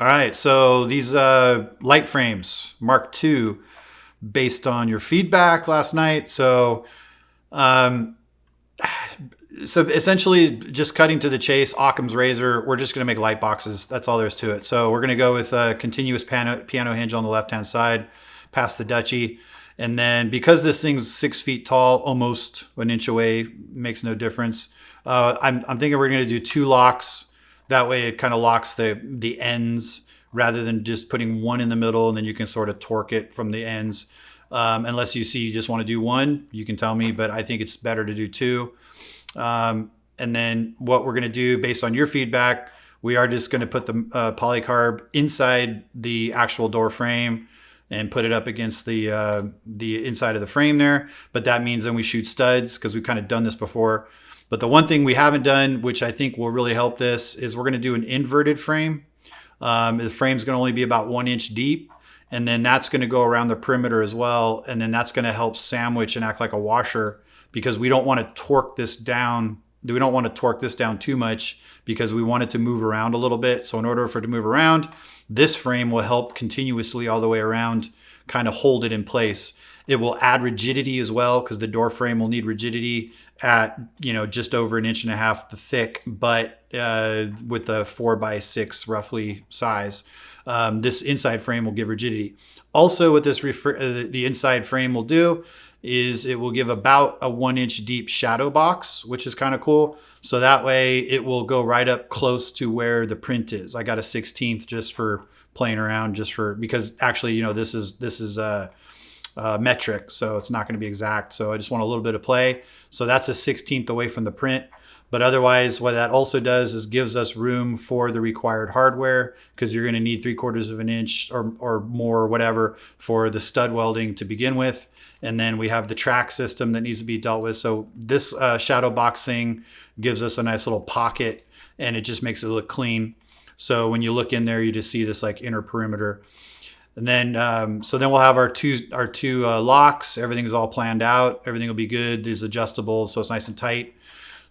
All right, so these light frames, Mark II, based on your feedback last night. Um, so essentially, just cutting to the chase, Occam's razor. We're just going to make light boxes. That's all there is to it. So we're going to go with a continuous piano hinge on the left-hand side, past the Dutchie. And then because this thing's 6 feet tall, almost an inch away, makes no difference. I'm thinking we're going to do 2 locks. That way it kind of locks the ends rather than just putting one in the middle, and then you can sort of torque it from the ends. Unless you see you just want to do one, you can tell me, but I think it's better to do 2. And then what we're going to do based on your feedback, we are just going to put the polycarb inside the actual door frame and put it up against the inside of the frame there. But that means then we shoot studs because we've kind of done this before. But the one thing we haven't done, which I think will really help this, is we're going to do an inverted frame. The frame's going to only be about 1 inch deep. And then that's going to go around the perimeter as well. And then that's going to help sandwich and act like a washer because we don't want to torque this down. We don't want to torque this down too much because we want it to move around a little bit. So in order for it to move around, this frame will help continuously all the way around, kind of hold it in place. It will add rigidity as well because the door frame will need rigidity at, just over 1.5 inches thick, but with a 4x6 roughly size. This inside frame will give rigidity. Also, what the inside frame will do is it will give about a 1 inch deep shadow box, which is kind of cool. So that way it will go right up close to where the print is. I got a 16th just for playing around, because actually, this is metric, so it's not going to be exact. So I just want a little bit of play. So that's a 16th away from the print. But otherwise, what that also does is gives us room for the required hardware because you're going to need 3/4 of an inch or more, whatever, for the stud welding to begin with. And then we have the track system that needs to be dealt with. So this shadow boxing gives us a nice little pocket and it just makes it look clean. So when you look in there, you just see this like inner perimeter. And then, so then we'll have our two locks. Everything's all planned out. Everything will be good. These adjustable, so it's nice and tight.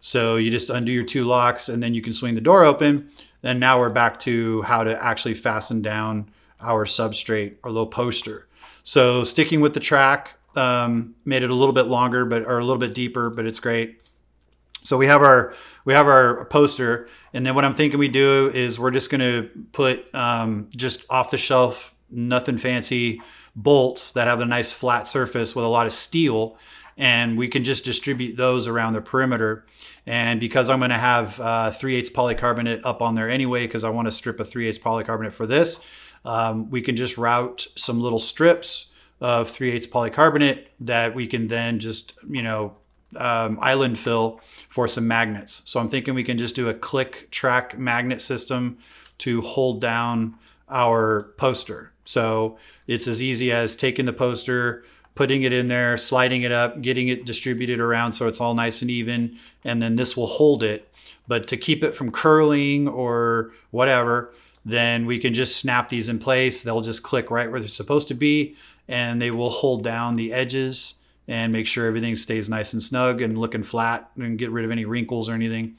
So you just undo your 2 locks and then you can swing the door open. And now we're back to how to actually fasten down our substrate or low poster. So sticking with the track, made it a little bit longer, or a little bit deeper, but it's great. So we have our poster. And then what I'm thinking we do is we're just going to put just off the shelf, nothing fancy bolts that have a nice flat surface with a lot of steel. And we can just distribute those around the perimeter. And because I'm going to have 3/8 polycarbonate up on there anyway, because I want to strip a 3/8 polycarbonate for this, we can just route some little strips of 3/8 polycarbonate that we can then just, island fill for some magnets. So I'm thinking we can just do a click track magnet system to hold down our poster. So it's as easy as taking the poster, putting it in there, sliding it up, getting it distributed around so it's all nice and even, and then this will hold it. But to keep it from curling or whatever, then we can just snap these in place. They'll just click right where they're supposed to be, and they will hold down the edges and make sure everything stays nice and snug and looking flat and get rid of any wrinkles or anything.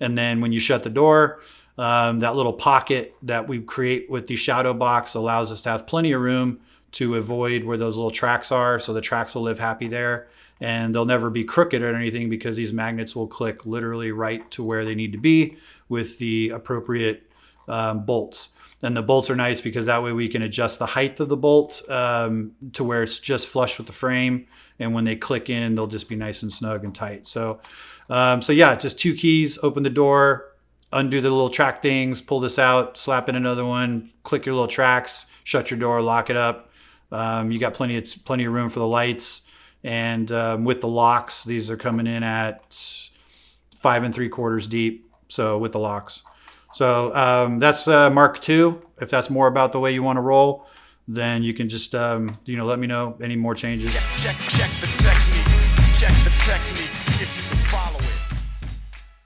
And then when you shut the door, that little pocket that we create with the shadow box allows us to have plenty of room to avoid where those little tracks are. So the tracks will live happy there and they'll never be crooked or anything because these magnets will click literally right to where they need to be with the appropriate bolts. And the bolts are nice because that way we can adjust the height of the bolt to where it's just flush with the frame. And when they click in, they'll just be nice and snug and tight. So yeah, just 2 keys, open the door, undo the little track things, pull this out, slap in another one, click your little tracks, shut your door, lock it up. You got plenty of room for the lights. And with the locks, these are coming in at 5 3/4 deep. So with the locks. So that's Mark II. If that's more about the way you want to roll, then you can just, let me know any more changes.